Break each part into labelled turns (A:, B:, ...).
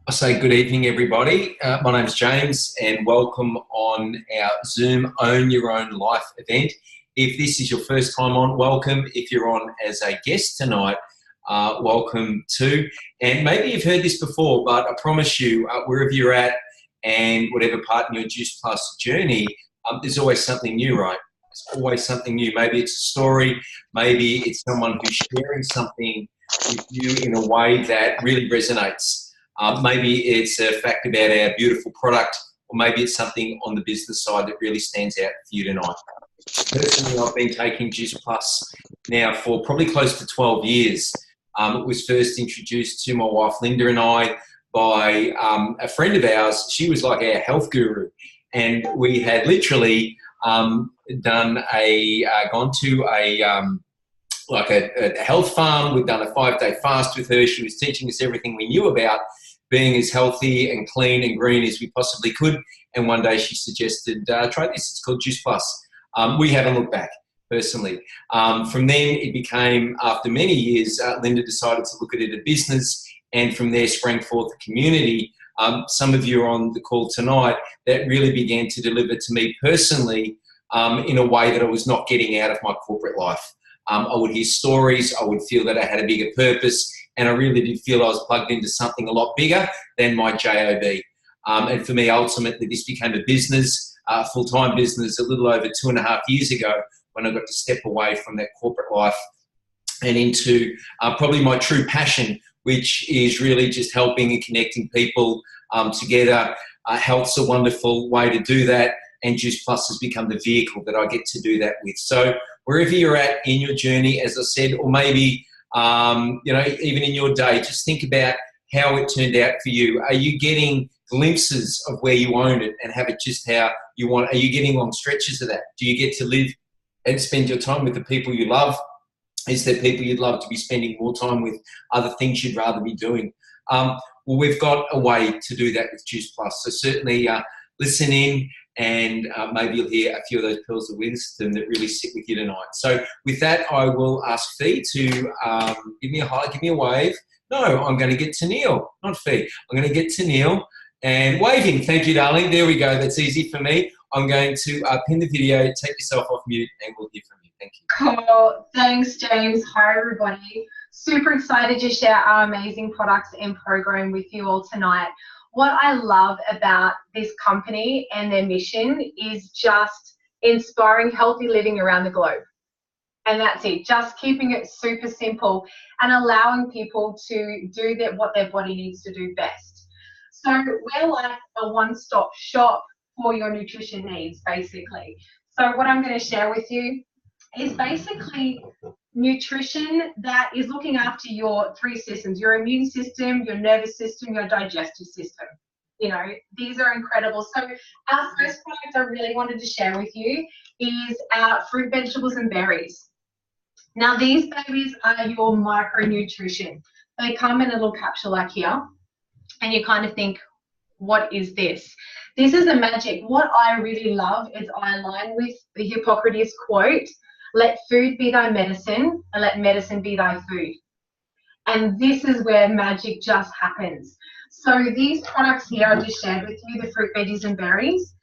A: I say good evening, everybody. My name's James, and welcome on our Zoom Own Your Own Life event. If this is your first time on, welcome. If you're on as a guest tonight, welcome too. And maybe you've heard this before, but I promise you, wherever you're at and whatever part in your Juice Plus journey, there's always something new, right? There's always something new. Maybe it's a story. Maybe it's someone who's sharing something with you in a way that really resonates. Maybe it's a fact about our beautiful product, or maybe it's something on the business side that really stands out for you tonight. Personally, I've been taking Juice Plus now for probably close to 12 years. It was first introduced to my wife Linda and I by a friend of ours. She was like our health guru, and we had literally gone to a health farm. We'd done a 5-day fast with her. She was teaching us everything we knew about being as healthy and clean and green as we possibly could. And one day she suggested, try this, it's called Juice Plus. We haven't looked back, personally. From then it became, after many years, Linda decided to look at it as a business, and from there sprang forth a community. Some of you are on the call tonight that really began to deliver to me personally in a way that I was not getting out of my corporate life. I would hear stories, I would feel that I had a bigger purpose, and I really did feel I was plugged into something a lot bigger than my job. And for me, ultimately, this became a business, a full-time business, a little over 2.5 years ago, when I got to step away from that corporate life and into probably my true passion, which is really just helping and connecting people together. Health's a wonderful way to do that, and Juice Plus has become the vehicle that I get to do that with. So wherever you're at in your journey, as I said, or maybe even in your day, just think about how it turned out for you. Are you getting glimpses of where you own it and have it just how you want? Are you getting long stretches of that? Do you get to live and spend your time with the people you love? Is there people you'd love to be spending more time with, other things you'd rather be doing? Well, we've got a way to do that with Juice Plus. So certainly listen in, and maybe you'll hear a few of those pearls of wisdom that really sit with you tonight. So with that, I will ask Fee to give me a hi, give me a wave. No, I'm going to get to Neil, not Fee. I'm going to get to Neil and waving. Thank you, darling. There we go. That's easy for me. I'm going to pin the video, take yourself off mute, and we'll hear from you. Thank you.
B: Cool. Thanks, James. Hi, everybody. Super excited to share our amazing products and program with you all tonight. What I love about this company and their mission is just inspiring healthy living around the globe. And that's it, just keeping it super simple and allowing people to do what their body needs to do best. So we're like a one-stop shop for your nutrition needs, basically. So what I'm going to share with you is basically nutrition that is looking after your 3 systems: your immune system, your nervous system, your digestive system. You know, these are incredible. So our first product I really wanted to share with you is our fruit, vegetables, and berries. Now, these babies are your micronutrition. They come in a little capsule like here, and you kind of think, what is this? This is the magic. What I really love is I align with the Hippocrates quote, "Let food be thy medicine, and let medicine be thy food." And this is where magic just happens. So these products here I just shared with you, the fruit, veggies, and berries,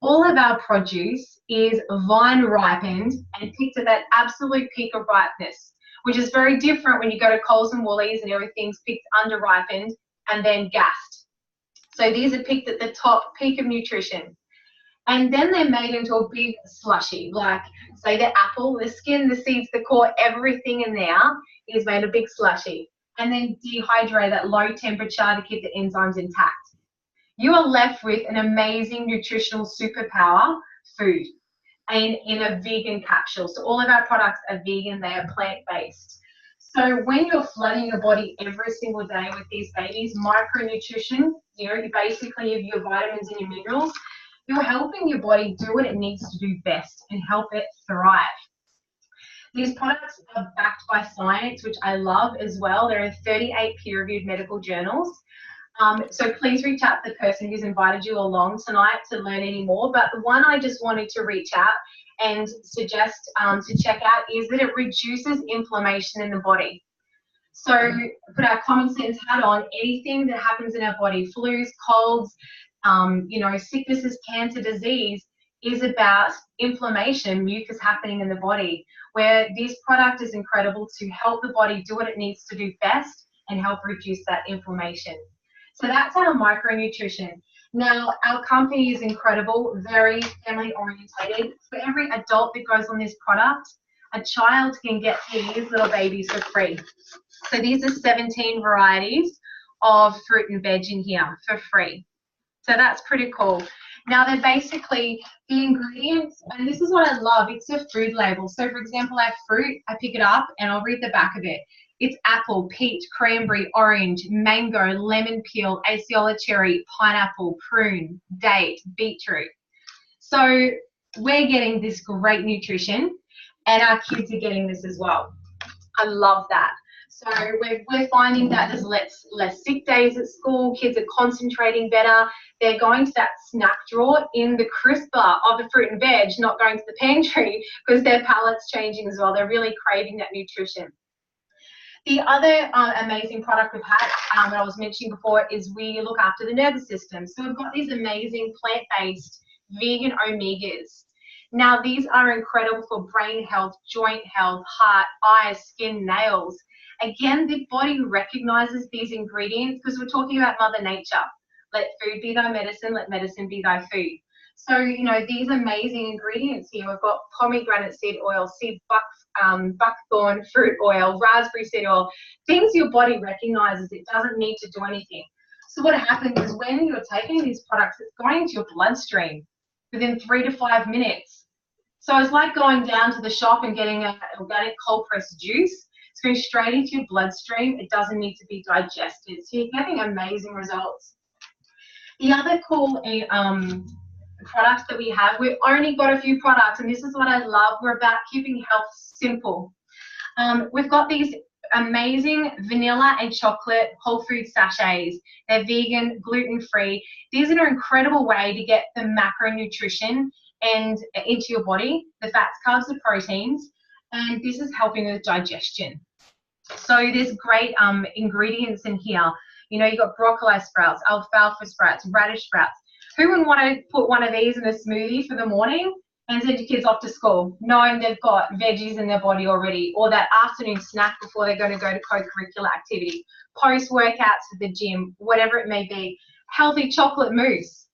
B: all of our produce is vine ripened and picked at that absolute peak of ripeness, which is very different when you go to Coles and Woolies and everything's picked under ripened and then gassed. So these are picked at the top peak of nutrition. And then they're made into a big slushy, like say the apple, the skin, the seeds, the core, everything in there is made a big slushy. And then dehydrate at low temperature to keep the enzymes intact. You are left with an amazing nutritional superpower food, and in a vegan capsule. So all of our products are vegan, they are plant-based. So when you're flooding your body every single day with these babies, micronutrition, you basically have your vitamins and your minerals, you're helping your body do what it needs to do best and help it thrive. These products are backed by science, which I love as well. There are 38 peer-reviewed medical journals. So please reach out to the person who's invited you along tonight to learn any more. But the one I just wanted to reach out and suggest to check out is that it reduces inflammation in the body. So put our common sense hat on. Anything that happens in our body, flus, colds, you know, sicknesses, cancer, disease, is about inflammation, mucus happening in the body, where this product is incredible to help the body do what it needs to do best and help reduce that inflammation. So that's our micronutrition. Now, our company is incredible, very family orientated. For every adult that goes on this product, a child can get these little babies for free. So these are 17 varieties of fruit and veg in here for free. So that's pretty cool. Now they're basically the ingredients, and this is what I love, it's a food label. So for example, I have fruit, I pick it up and I'll read the back of it. It's apple, peach, cranberry, orange, mango, lemon peel, acerola cherry, pineapple, prune, date, beetroot. So we're getting this great nutrition and our kids are getting this as well. I love that. So we're finding that there's less sick days at school, kids are concentrating better, they're going to that snack drawer in the crisper of the fruit and veg, not going to the pantry because their palate's changing as well. They're really craving that nutrition. The other amazing product we've had, that I was mentioning before, is we look after the nervous system. So we've got these amazing plant-based vegan omegas. Now these are incredible for brain health, joint health, heart, eyes, skin, nails. Again, the body recognizes these ingredients because we're talking about Mother Nature. Let food be thy medicine, let medicine be thy food. So, you know, these amazing ingredients here, we've got pomegranate seed oil, buckthorn fruit oil, raspberry seed oil, things your body recognizes. It doesn't need to do anything. So what happens is when you're taking these products, it's going into your bloodstream within 3 to 5 minutes. So it's like going down to the shop and getting an organic cold pressed juice. It's going straight into your bloodstream. It doesn't need to be digested. So you're getting amazing results. The other cool products that we have, we've only got a few products, and this is what I love. We're about keeping health simple. We've got these amazing vanilla and chocolate whole food sachets. They're vegan, gluten-free. These are an incredible way to get the macronutrition and into your body, the fats, carbs, the proteins, and this is helping with digestion. So there's great ingredients in here. You know, you've got broccoli sprouts, alfalfa sprouts, radish sprouts. Who wouldn't want to put one of these in a smoothie for the morning and send your kids off to school, knowing they've got veggies in their body already, or that afternoon snack before they're going to go to co-curricular activity, post-workouts at the gym, whatever it may be, healthy chocolate mousse.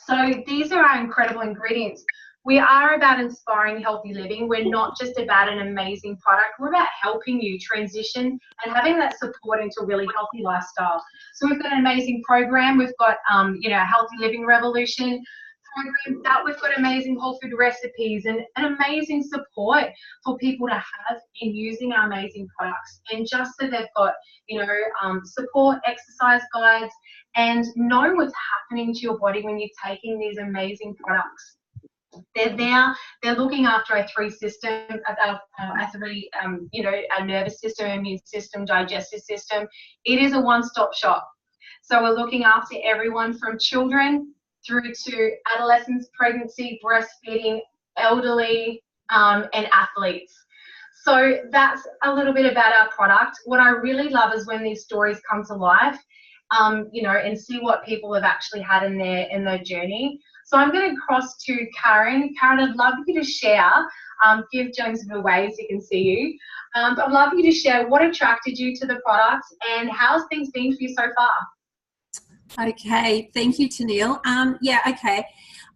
B: So these are our incredible ingredients. We are about inspiring healthy living. We're not just about an amazing product. We're about helping you transition and having that support into a really healthy lifestyle. So we've got an amazing program. We've got, you know, a Healthy Living Revolution program. That we've got amazing whole food recipes and an amazing support for people to have in using our amazing products. And just so they've got, you know, support, exercise guides, and know what's happening to your body when you're taking these amazing products. They're looking after our three systems, you know, our nervous system, immune system, digestive system. It is a one-stop shop. So we're looking after everyone from children through to adolescence, pregnancy, breastfeeding, elderly, and athletes. So that's a little bit about our product. What I really love is when these stories come to life, you know, and see what people have actually had in their journey. So I'm going to cross to Karen. Karen, I'd love you to share, give James a bit of a wave so he can see you. But I'd love you to share what attracted you to the product and how's things been for you so far?
C: Okay, thank you, Tennille. Yeah, okay.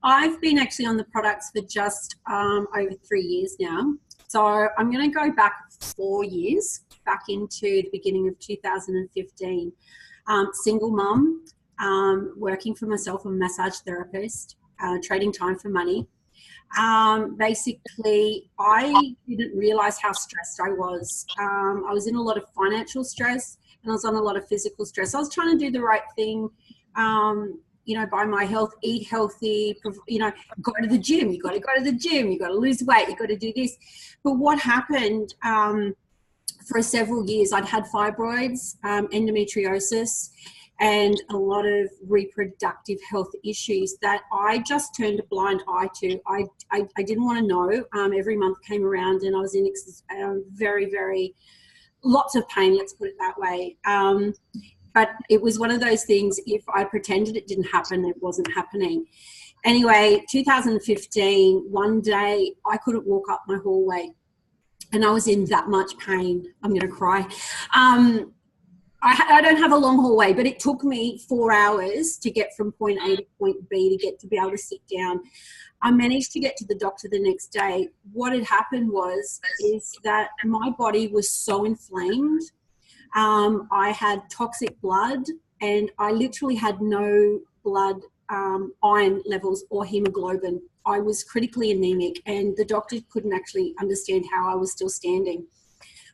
C: I've been actually on the products for just over 3 years now. So I'm going to go back 4 years, back into the beginning of 2015. Single mum, working for myself, a massage therapist, trading time for money. Basically, I didn't realize how stressed I was. I was in a lot of financial stress and I was on a lot of physical stress. I was trying to do the right thing, you know, by my health, eat healthy, you know, go to the gym. You got to go to the gym. You got to lose weight. You got to do this. But what happened for several years, I'd had fibroids, endometriosis, and a lot of reproductive health issues that I just turned a blind eye to. I didn't want to know. Every month came around and I was in very, very lots of pain, let's put it that way. But it was one of those things, if I pretended it didn't happen, it wasn't happening. Anyway, 2015, one day I couldn't walk up my hallway and I was in that much pain. I'm going to cry. I don't have a long hallway, but it took me 4 hours to get from point A to point B to be able to sit down. I managed to get to the doctor the next day. What had happened is that my body was so inflamed. I had toxic blood and I literally had no blood iron levels or hemoglobin. I was critically anemic and the doctor couldn't actually understand how I was still standing.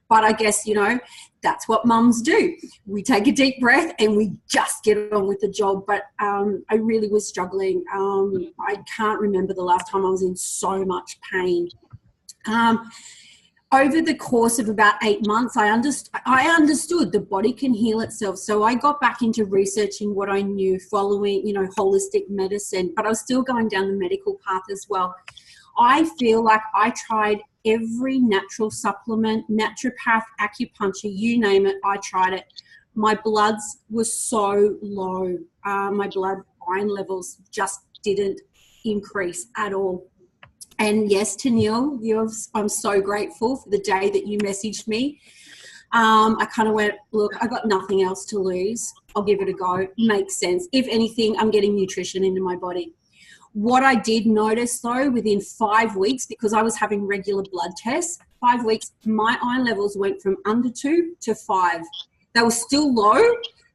C: But I guess, you know, that's what mums do. We take a deep breath and we just get on with the job. But I really was struggling. I can't remember the last time I was in so much pain. Over the course of about 8 months, I understood the body can heal itself. So I got back into researching what I knew, following, you know, holistic medicine, but I was still going down the medical path as well. I feel like I tried every natural supplement, naturopath, acupuncture, you name it, I tried it. My bloods were so low. My blood iron levels just didn't increase at all. And yes, Tennille, I'm so grateful for the day that you messaged me. I kind of went, look, I got nothing else to lose. I'll give it a go. Makes sense. If anything, I'm getting nutrition into my body. What I did notice though, within 5 weeks, because I was having regular blood tests, 5 weeks, my iron levels went from under 2 to 5. They were still low,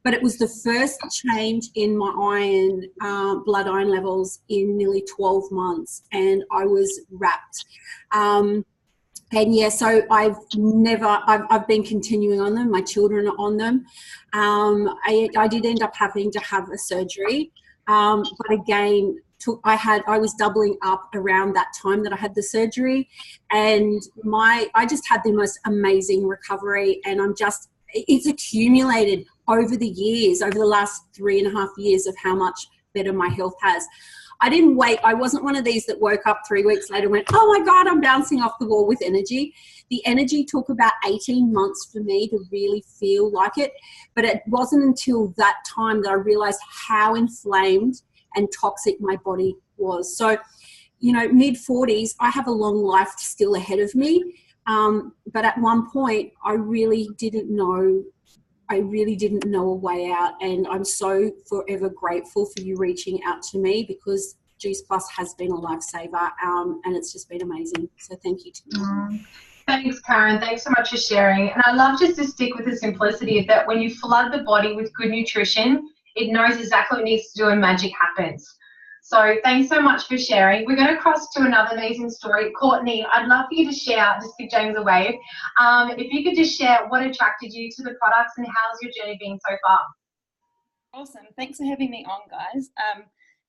C: but it was the first change in my blood iron levels in nearly 12 months, and I was wrapped. And yeah, so I've been continuing on them. My children are on them. I did end up having to have a surgery, but again, I was doubling up around that time that I had the surgery, and I just had the most amazing recovery, and it's accumulated over the years, over the last 3.5 years of how much better my health has. I didn't wait. I wasn't one of these that woke up 3 weeks later and went, oh my God, I'm bouncing off the wall with energy. The energy took about 18 months for me to really feel like it, but it wasn't until that time that I realized how inflamed and toxic my body was. So, you know, mid-40s, I have a long life still ahead of me. But at one point, I really didn't know a way out. And I'm so forever grateful for you reaching out to me, because Juice Plus has been a lifesaver, and it's just been amazing. So thank you to you.
B: Thanks, Karen. Thanks so much for sharing. And I love just to stick with the simplicity of that when you flood the body with good nutrition, it knows exactly what it needs to do and magic happens. So thanks so much for sharing. We're going to cross to another amazing story. Courtney, I'd love for you to share, just give James a wave. If you could just share what attracted you to the products and how's your journey been so far?
D: Awesome. Thanks for having me on, guys.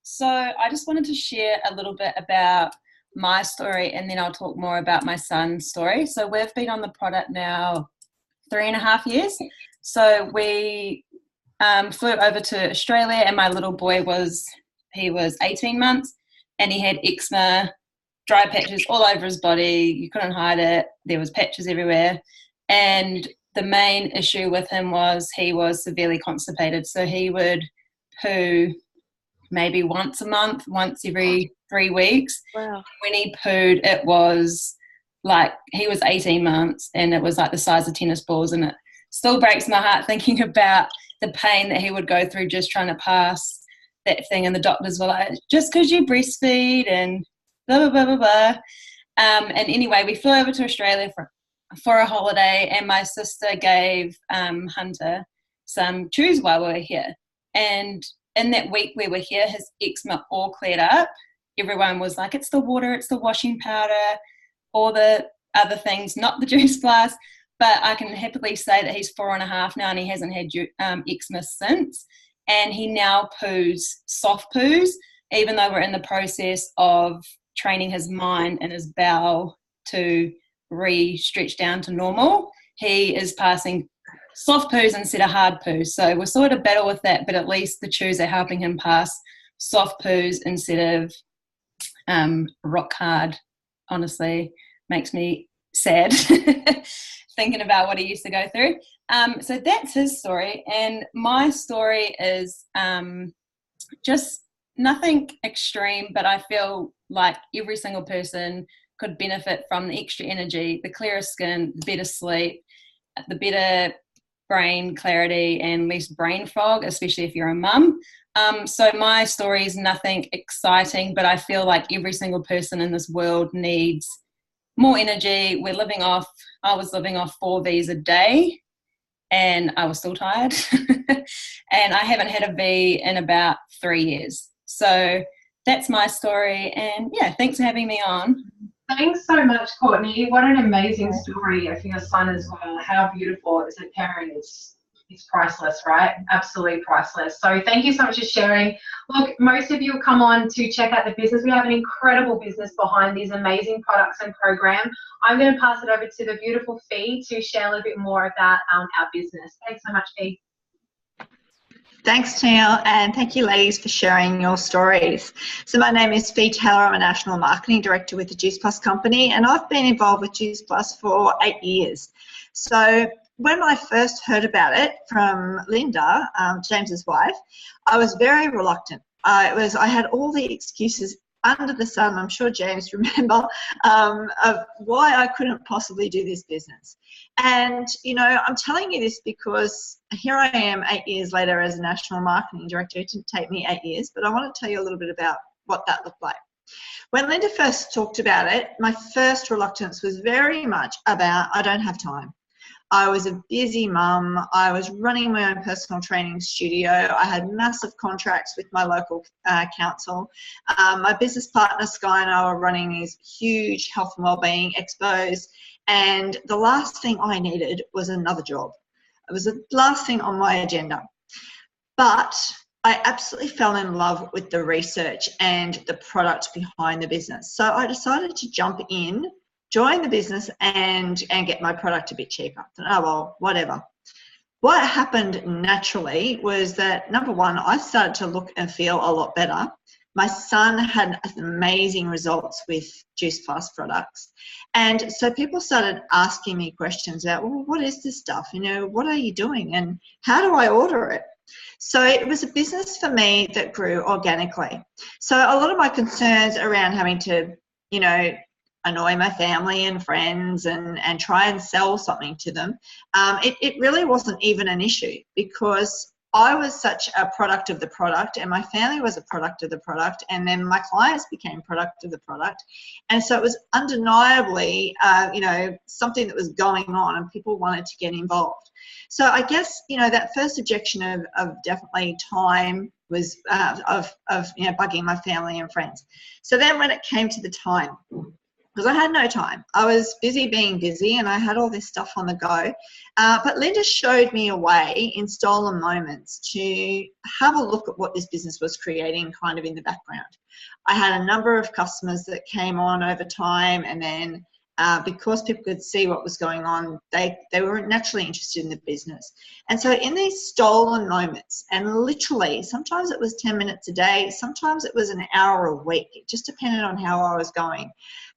D: So I just wanted to share a little bit about my story, and then I'll talk more about my son's story. So we've been on the product now 3.5 years. So we flew over to Australia, and my little boy was 18 months, and he had eczema, dry patches all over his body. You couldn't hide it. There was patches everywhere. And the main issue with him was he was severely constipated. So he would poo maybe once a month, once every 3 weeks.
E: Wow.
D: When he pooed, it was like, he was 18 months and it was like the size of tennis balls, and it still breaks my heart thinking about the pain that he would go through just trying to pass that thing. And the doctors were like, just because you breastfeed and blah, blah, blah, blah, blah. And anyway, we flew over to Australia for a holiday, and my sister gave Hunter some chews while we were here. And in that week we were here, his eczema all cleared up. Everyone was like, it's the water, it's the washing powder, all the other things, not the juice plus. But I can happily say that he's 4.5 now, and he hasn't had eczema since. And he now poos soft poos, even though we're in the process of training his mind and his bowel to re-stretch down to normal. He is passing soft poos instead of hard poos. So we're sort of battle with that, but at least the chews are helping him pass soft poos instead of rock hard. Honestly, makes me sad thinking about what he used to go through. So that's his story, and my story is just nothing extreme, but I feel like every single person could benefit from the extra energy, the clearer skin, the better sleep, the better brain clarity, and less brain fog, especially if you're a mum. So my story is nothing exciting, but I feel like every single person in this world needs more energy. I was living off 4 Vs a day, and I was still tired. And I haven't had a V in about 3 years. So that's my story. And yeah, thanks for having me on.
B: Thanks so much, Courtney. What an amazing story for your son as well. How beautiful as a parent is. It's priceless, right? Absolutely priceless. So thank you so much for sharing. Look, most of you will come on to check out the business. We have an incredible business behind these amazing products and program. I'm going to pass it over to the beautiful Fee to share a little bit more about our business. Thanks so much, Fee.
E: Thanks, Neil, and thank you, ladies, for sharing your stories. So my name is Fee Taylor. I'm a National Marketing Director with the Juice Plus company, and I've been involved with Juice Plus for 8 years. So when I first heard about it from Linda, James's wife, I was very reluctant. I had all the excuses under the sun, I'm sure James remember, of why I couldn't possibly do this business. And, you know, I'm telling you this because here I am 8 years later as a National Marketing Director. It didn't take me 8 years, but I want to tell you a little bit about what that looked like. When Linda first talked about it, my first reluctance was very much about I don't have time. I was a busy mum. I was running my own personal training studio. I had massive contracts with my local council. My business partner, Sky, and I were running these huge health and wellbeing expos. And the last thing I needed was another job. It was the last thing on my agenda. But I absolutely fell in love with the research and the product behind the business. So I decided to jump in, join the business and get my product a bit cheaper. Oh, well, whatever. What happened naturally was that, number one, I started to look and feel a lot better. My son had amazing results with Juice Plus products. And so people started asking me questions about, well, what is this stuff? You know, what are you doing? And how do I order it? So it was a business for me that grew organically. So a lot of my concerns around having to, you know, annoy my family and friends and try and sell something to them, it really wasn't even an issue because I was such a product of the product and my family was a product of the product and then my clients became product of the product. And so it was undeniably, you know, something that was going on and people wanted to get involved. So I guess, you know, that first objection of definitely time was of you know, bugging my family and friends. So then when it came to the time, because I had no time. I was busy being busy and I had all this stuff on the go. But Linda showed me a way in stolen moments to have a look at what this business was creating kind of in the background. I had a number of customers that came on over time and then because people could see what was going on, they were naturally interested in the business. And so in these stolen moments, and literally, sometimes it was 10 minutes a day, sometimes it was an hour a week, it just depended on how I was going.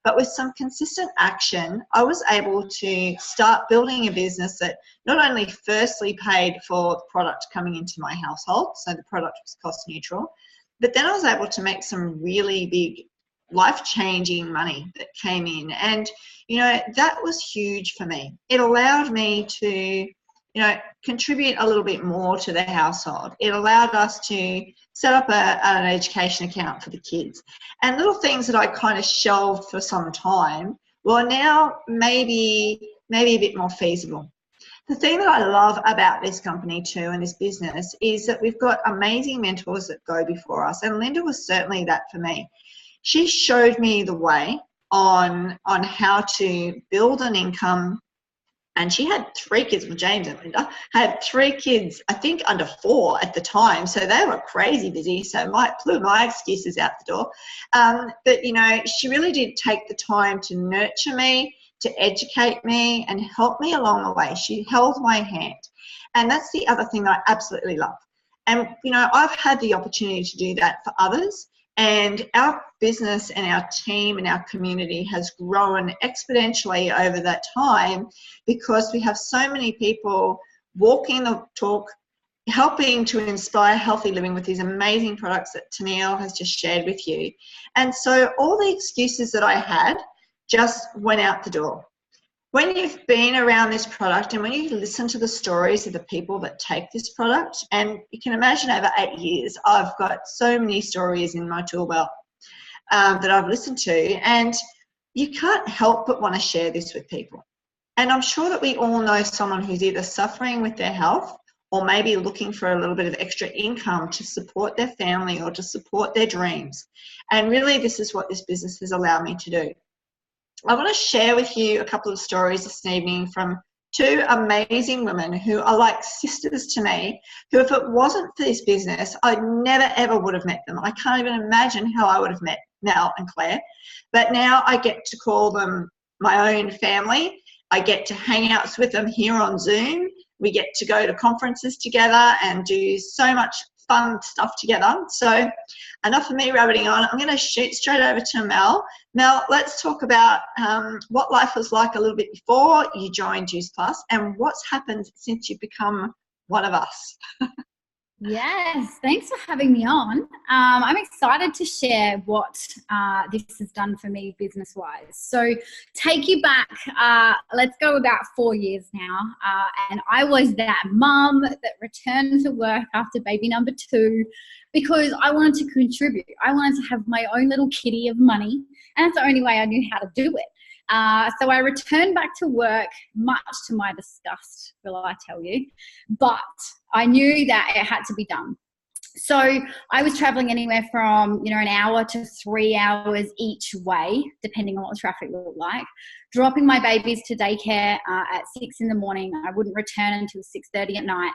E: But with some consistent action, I was able to start building a business that not only firstly paid for the product coming into my household, so the product was cost neutral, but then I was able to make some really big life-changing money that came in. And, you know, that was huge for me. It allowed me to, you know, contribute a little bit more to the household. It allowed us to set up an education account for the kids. And little things that I kind of shelved for some time were now maybe a bit more feasible. The thing that I love about this company too and this business is that we've got amazing mentors that go before us. And Linda was certainly that for me. She showed me the way on how to build an income. And she had 3 kids, well, James and Linda had 3 kids, I think under 4 at the time. So they were crazy busy. So blew my excuses out the door. But, you know, she really did take the time to nurture me, to educate me and help me along the way. She held my hand. And that's the other thing that I absolutely love. And, you know, I've had the opportunity to do that for others. And our business and our team and our community has grown exponentially over that time because we have so many people walking the talk, helping to inspire healthy living with these amazing products that Tennille has just shared with you. And so all the excuses that I had just went out the door. When you've been around this product and when you listen to the stories of the people that take this product, and you can imagine over 8 years, I've got so many stories in my tool belt that I've listened to, and you can't help but want to share this with people. And I'm sure that we all know someone who's either suffering with their health or maybe looking for a little bit of extra income to support their family or to support their dreams. And really, this is what this business has allowed me to do. I want to share with you a couple of stories this evening from two amazing women who are like sisters to me, who if it wasn't for this business, I never ever would have met them. I can't even imagine how I would have met Mel and Claire. But now I get to call them my own family. I get to hang out with them here on Zoom. We get to go to conferences together and do so much fun stuff together. So enough of me rabbiting on. I'm going to shoot straight over to Mel. Mel, let's talk about what life was like a little bit before you joined Juice Plus and what's happened since you've become one of us.
F: Yes, thanks for having me on. I'm excited to share what this has done for me business-wise. So take you back, let's go about 4 years now. And I was that mum that returned to work after baby number 2 because I wanted to contribute. I wanted to have my own little kitty of money, and that's the only way I knew how to do it. So I returned back to work, much to my disgust, will I tell you, but I knew that it had to be done. So I was traveling anywhere from, an hour to 3 hours each way, depending on what the traffic looked like, dropping my babies to daycare at 6 in the morning. I wouldn't return until 6:30 at night.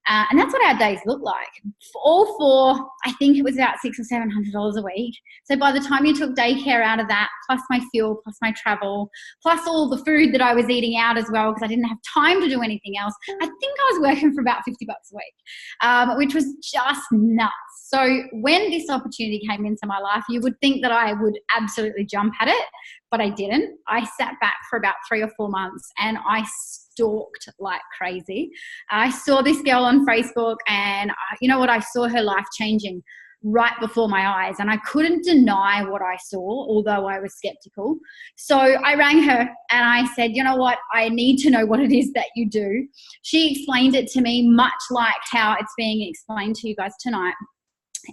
F: And that's what our days look like. For all 4, I think it was about $600 or $700 a week. So by the time you took daycare out of that, plus my fuel, plus my travel, plus all the food that I was eating out as well, because I didn't have time to do anything else, I think I was working for about $50 a week, which was just nuts. So when this opportunity came into my life, you would think that I would absolutely jump at it, but I didn't. I sat back for about 3 or 4 months and I stalked like crazy. I saw this girl on Facebook and you know what? I saw her life changing right before my eyes and I couldn't deny what I saw, although I was skeptical. So I rang her and I said, you know what? I need to know what it is that you do. She explained it to me much like how it's being explained to you guys tonight.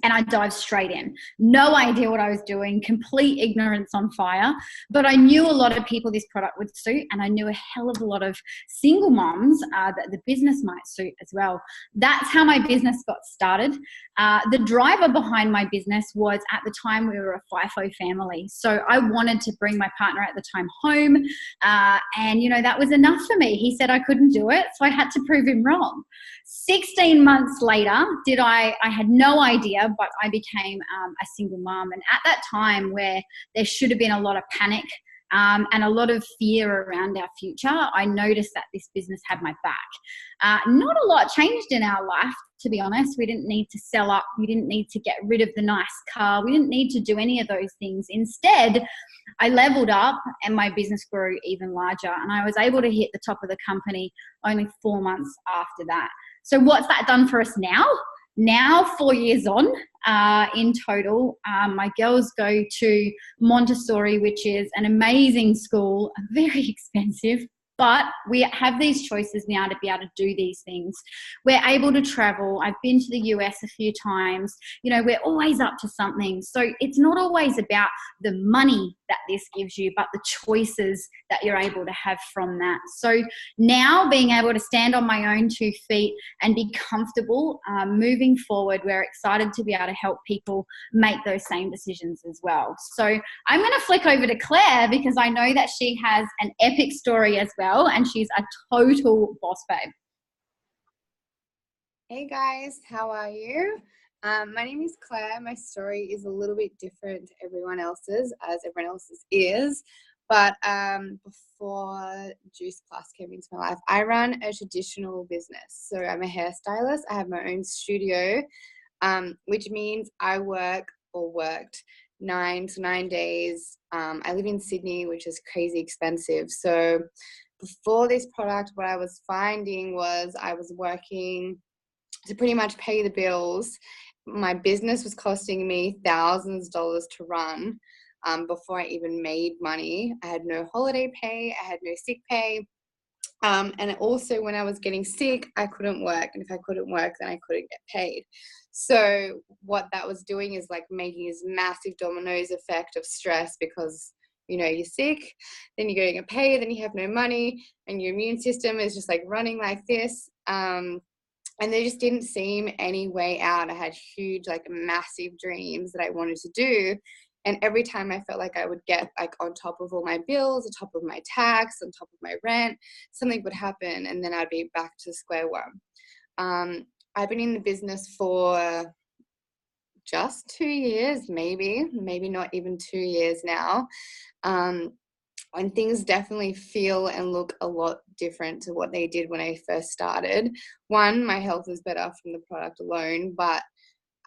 F: And I dived straight in. No idea what I was doing, complete ignorance on fire. But I knew a lot of people this product would suit, and I knew a hell of a lot of single moms that the business might suit as well. That's how my business got started. The driver behind my business was, at the time, we were a FIFO family. So I wanted to bring my partner at the time home. And, that was enough for me. He said I couldn't do it, so I had to prove him wrong. 16 months later, I had no idea, but I became a single mom. And at that time where there should have been a lot of panic and a lot of fear around our future, I noticed that this business had my back. Not a lot changed in our life, to be honest. We didn't need to sell up. We didn't need to get rid of the nice car. We didn't need to do any of those things. Instead, I leveled up and my business grew even larger. And I was able to hit the top of the company only 4 months after that. So what's that done for us now? Now, 4 years on, in total, my girls go to Montessori, which is an amazing school, very expensive, but we have these choices now to be able to do these things. We're able to travel. I've been to the US a few times. We're always up to something. So it's not always about the money that this gives you, but the choices that you're able to have from that. So now being able to stand on my own 2 feet and be comfortable moving forward, we're excited to be able to help people make those same decisions as well. So I'm going to flick over to Claire because I know that she has an epic story as well, and she's a total boss babe.
G: Hey guys, how are you? My name is Claire. My story is a little bit different to everyone else's, as everyone else's is. But before Juice Plus came into my life, I run a traditional business. So I'm a hairstylist. I have my own studio, which means I work or worked 9 to 9 days. I live in Sydney, which is crazy expensive. So before this product, what I was finding was I was working to pretty much pay the bills. My business was costing me thousands of dollars to run before I even made money. I had no holiday pay. I had no sick pay. And also when I was getting sick, I couldn't work. And if I couldn't work, then I couldn't get paid. So what that was doing is like making this massive dominoes effect of stress, because, you know, you're sick, then you're getting paid, then you have no money, and your immune system is just like running like this. And there just didn't seem any way out. I had huge, like massive dreams that I wanted to do. And every time I felt like I would get like on top of all my bills, on top of my tax, on top of my rent, something would happen, and then I'd be back to square one. I've been in the business for just 2 years, maybe not even 2 years now. And things definitely feel and look a lot different to what they did when I first started. One, my health is better from the product alone, but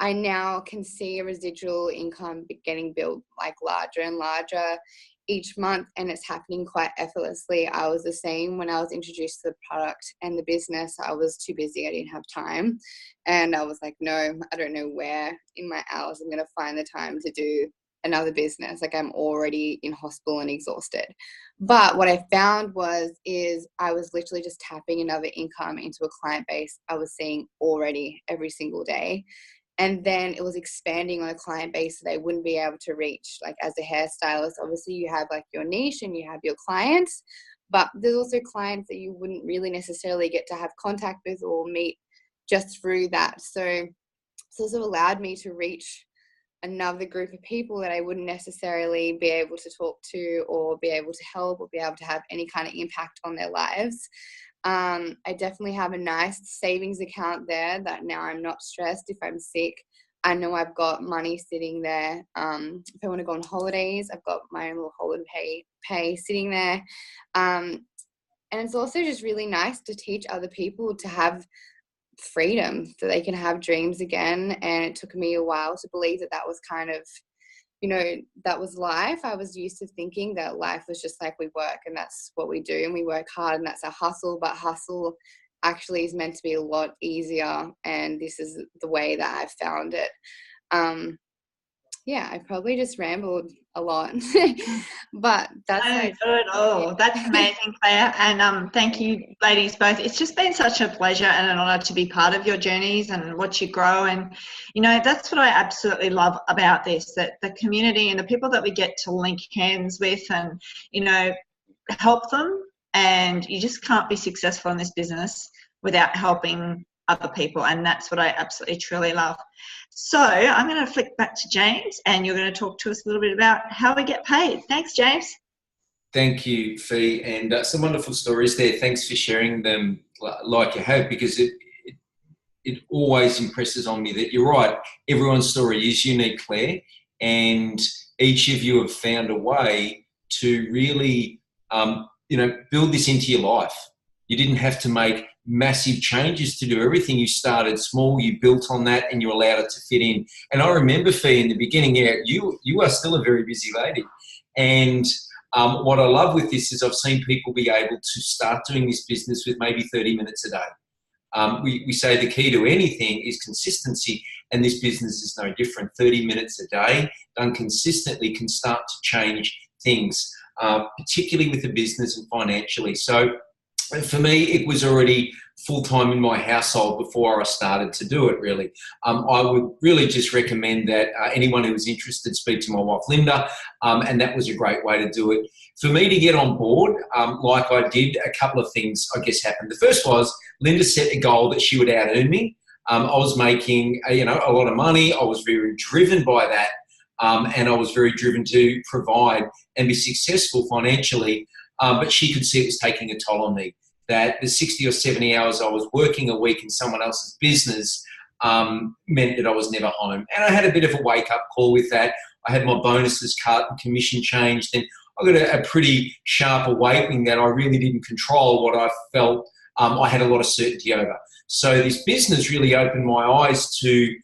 G: I now can see a residual income getting built like larger and larger each month, and it's happening quite effortlessly. I was the same when I was introduced to the product and the business. I was too busy. I didn't have time. And I was like, no, I don't know where in my hours I'm going to find the time to do another business. Like, I'm already in hospital and exhausted. But what I found is I was literally just tapping another income into a client base I was seeing already every single day. And then it was expanding on a client base that I wouldn't be able to reach. Like, as a hairstylist, obviously you have like your niche and you have your clients, but there's also clients that you wouldn't really necessarily get to have contact with or meet just through that. So it's also allowed me to reach another group of people that I wouldn't necessarily be able to talk to or be able to help or be able to have any kind of impact on their lives. I definitely have a nice savings account there that now I'm not stressed. If I'm sick, I know I've got money sitting there. If I want to go on holidays, I've got my own little holiday pay sitting there. And it's also just really nice to teach other people to have freedom, so they can have dreams again. And it took me a while to believe that that was kind of, you know, that was life. I was used to thinking that life was just like we work and that's what we do and we work hard and that's our hustle, but hustle actually is meant to be a lot easier, and this is the way that I've found it. Yeah, I probably just rambled a lot, but that's
E: not at all. That's amazing, Claire, and thank you, ladies, both. It's just been such a pleasure and an honour to be part of your journeys and watch you grow. And you know, that's what I absolutely love about this, that the community and the people that we get to link hands with and, you know, help them. And you just can't be successful in this business without helping other people, and that's what I absolutely truly love. So I'm going to flick back to James, and you're going to talk to us a little bit about how we get paid. Thanks, James.
A: Thank you, Fee, and some wonderful stories there. Thanks for sharing them like you have, because it always impresses on me that you're right. Everyone's story is unique, Claire, and each of you have found a way to really, you know, build this into your life. You didn't have to make massive changes to do everything. You started small, you built on that, and you allowed it to fit in. And I remember, Fee, in the beginning, yeah, you are still a very busy lady. And what I love with this is I've seen people be able to start doing this business with maybe 30 minutes a day. We say the key to anything is consistency, and this business is no different. 30 minutes a day done consistently can start to change things, particularly with the business and financially. So for me, it was already full-time in my household before I started to do it, really. I would really just recommend that anyone who is interested speak to my wife, Linda, and that was a great way to do it. For me to get on board, like I did, a couple of things, I guess, happened. The first was Linda set a goal that she would out-earn me. I was making, you know, a lot of money. I was very driven by that, and I was very driven to provide and be successful financially. But she could see it was taking a toll on me, that the 60 or 70 hours I was working a week in someone else's business meant that I was never home. And I had a bit of a wake-up call with that. I had my bonuses cut and commission changed, and I got a pretty sharp awakening that I really didn't control what I felt I had a lot of certainty over. So this business really opened my eyes to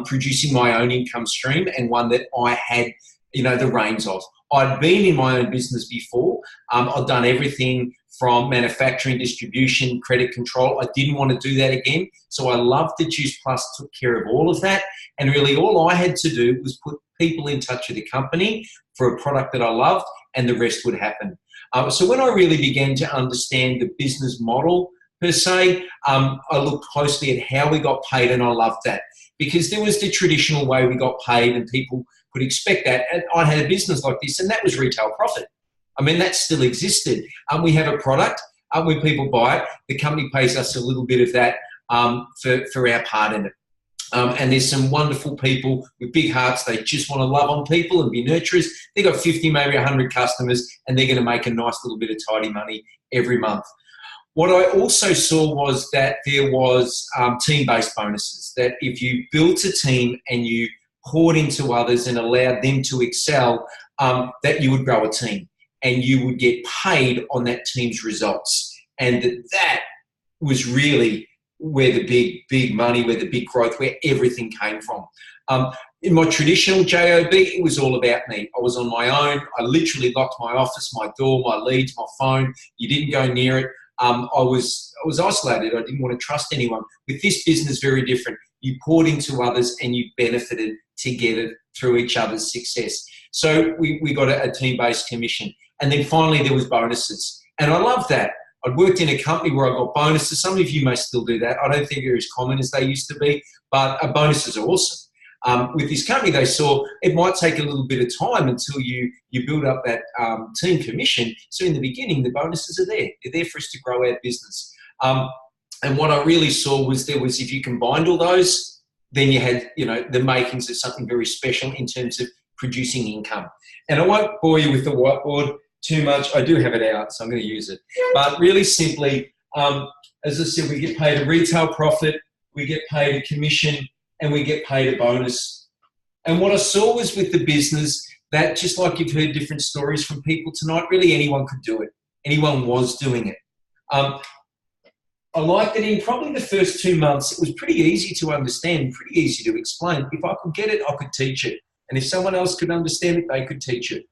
A: producing my own income stream, and one that I had, the reins of. I'd been in my own business before. I'd done everything from manufacturing, distribution, credit control. I didn't want to do that again. So I loved that Juice Plus took care of all of that. And really all I had to do was put people in touch with the company for a product that I loved, and the rest would happen. So when I really began to understand the business model per se, I looked closely at how we got paid, and I loved that, because there was the traditional way we got paid and people could expect that. And I had a business like this, and that was retail profit. I mean, that still existed. We have a product, when people buy it, the company pays us a little bit of that for our part in it. And there's some wonderful people with big hearts. They just want to love on people and be nurturers. They've got 50, maybe 100 customers, and they're going to make a nice little bit of tidy money every month. What I also saw was that there was team-based bonuses, that if you built a team and you poured into others and allowed them to excel, that you would grow a team and you would get paid on that team's results. And that was really where the big money, where the big growth, where everything came from. In my traditional JOB, it was all about me. I was on my own. I literally locked my office, my door, my leads, my phone. You didn't go near it. I was isolated. I didn't want to trust anyone. With this business, very different. You poured into others and you benefited together through each other's success. So we got a team-based commission. And then finally there was bonuses. And I love that. I'd worked in a company where I got bonuses. Some of you may still do that. I don't think they're as common as they used to be, but bonuses are awesome. With this company, they saw it might take a little bit of time until you build up that team commission. So in the beginning, the bonuses are there. They're there for us to grow our business. And what I really saw was if you combined all those, then you had, the makings of something very special in terms of producing income. And I won't bore you with the whiteboard too much. I do have it out, so I'm going to use it. But really simply, as I said, we get paid a retail profit, we get paid a commission, and we get paid a bonus. And what I saw was with the business that, just like you've heard different stories from people tonight, really anyone could do it. Anyone was doing it. I liked that in probably the first 2 months, it was pretty easy to understand, pretty easy to explain. If I could get it, I could teach it. And if someone else could understand it, they could teach it.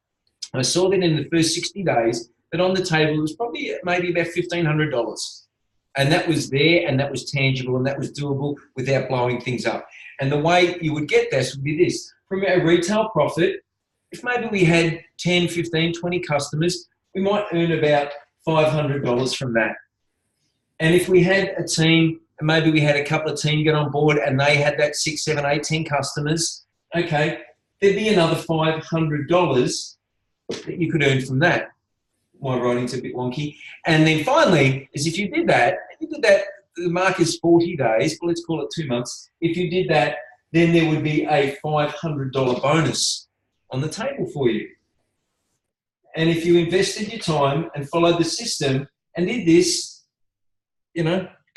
A: I saw that in the first 60 days, that on the table, it was probably maybe about $1,500. And that was there, and that was tangible, and that was doable without blowing things up. And the way you would get this would be this. From our retail profit, if maybe we had 10, 15, 20 customers, we might earn about $500 from that. And if we had a team, and maybe we had a couple of team get on board and they had that 6, 7, 8, 10 customers, okay, there'd be another $500 that you could earn from that. My writing's a bit wonky. And then finally, is if you did that, the mark is 40 days, well, let's call it 2 months. If you did that, then there would be a $500 bonus on the table for you. And if you invested your time and followed the system and did this, it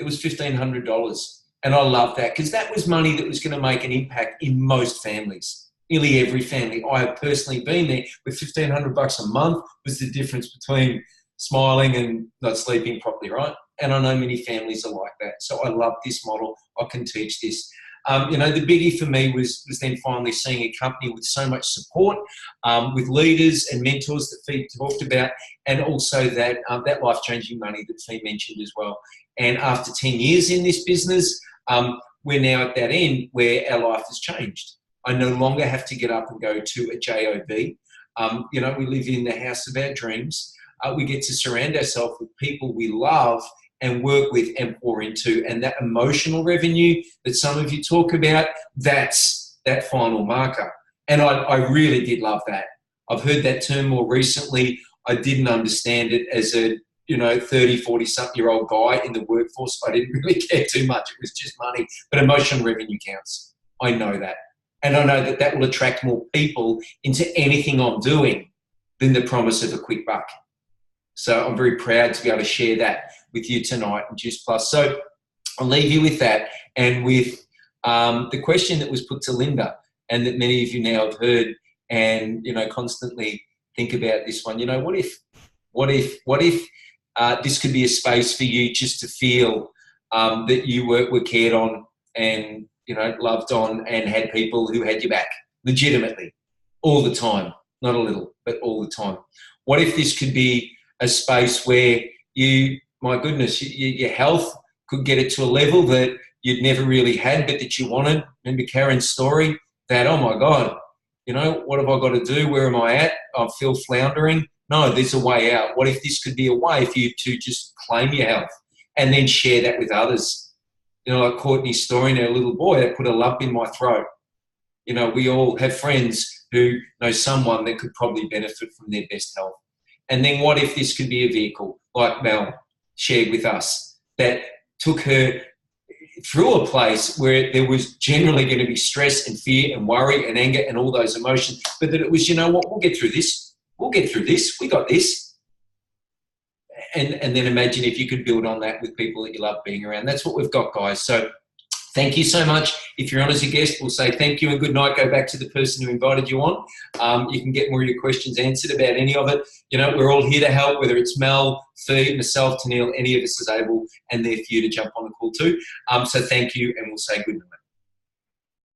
A: was $1,500. And I love that, because that was money that was going to make an impact in most families, nearly every family. I have personally been there with $1,500 a month was the difference between smiling and not sleeping properly, right? And I know many families are like that. So I love this model. I can teach this. The biggie for me was then finally seeing a company with so much support, with leaders and mentors that Fee talked about, and also that life-changing money that Fee mentioned as well. And after 10 years in this business, we're now at that end where our life has changed. I no longer have to get up and go to a JOB. We live in the house of our dreams. We get to surround ourselves with people we love and work with and pour into. And that emotional revenue that some of you talk about, that's that final marker. And I really did love that. I've heard that term more recently. I didn't understand it as a 30, 40-something-year-old guy in the workforce. I didn't really care too much. It was just money. But emotional revenue counts. I know that. And I know that will attract more people into anything I'm doing than the promise of a quick buck. So I'm very proud to be able to share that with you tonight in Juice Plus. So I'll leave you with that, and with the question that was put to Linda, and that many of you now have heard, and constantly think about this one. What if this could be a space for you just to feel that you were cared on, and you know, loved on and had people who had your back, legitimately, all the time, not a little, but all the time? What if this could be a space where you, my goodness, your health could get it to a level that you'd never really had, but that you wanted? Remember Karen's story? That, oh my God, you know, what have I got to do? Where am I at? I feel floundering. No, there's a way out. What if this could be a way for you to just claim your health and then share that with others? You know, like Courtney's story, and her little boy that put a lump in my throat. You know, we all have friends who know someone that could probably benefit from their best health. And then what if this could be a vehicle, like Mel shared with us, that took her through a place where there was generally going to be stress and fear and worry and anger and all those emotions, but that it was, you know what, we'll get through this. We'll get through this. We got this. And then imagine if you could build on that with people that you love being around. That's what we've got, guys. So thank you so much. If you're on as a guest, we'll say thank you and good night. Go back to the person who invited you on. You can get more of your questions answered about any of it. You know, we're all here to help, whether it's Mel, Fee, myself, Tennille, any of us is able and there for you to jump on the call too. So thank you, and we'll say good night.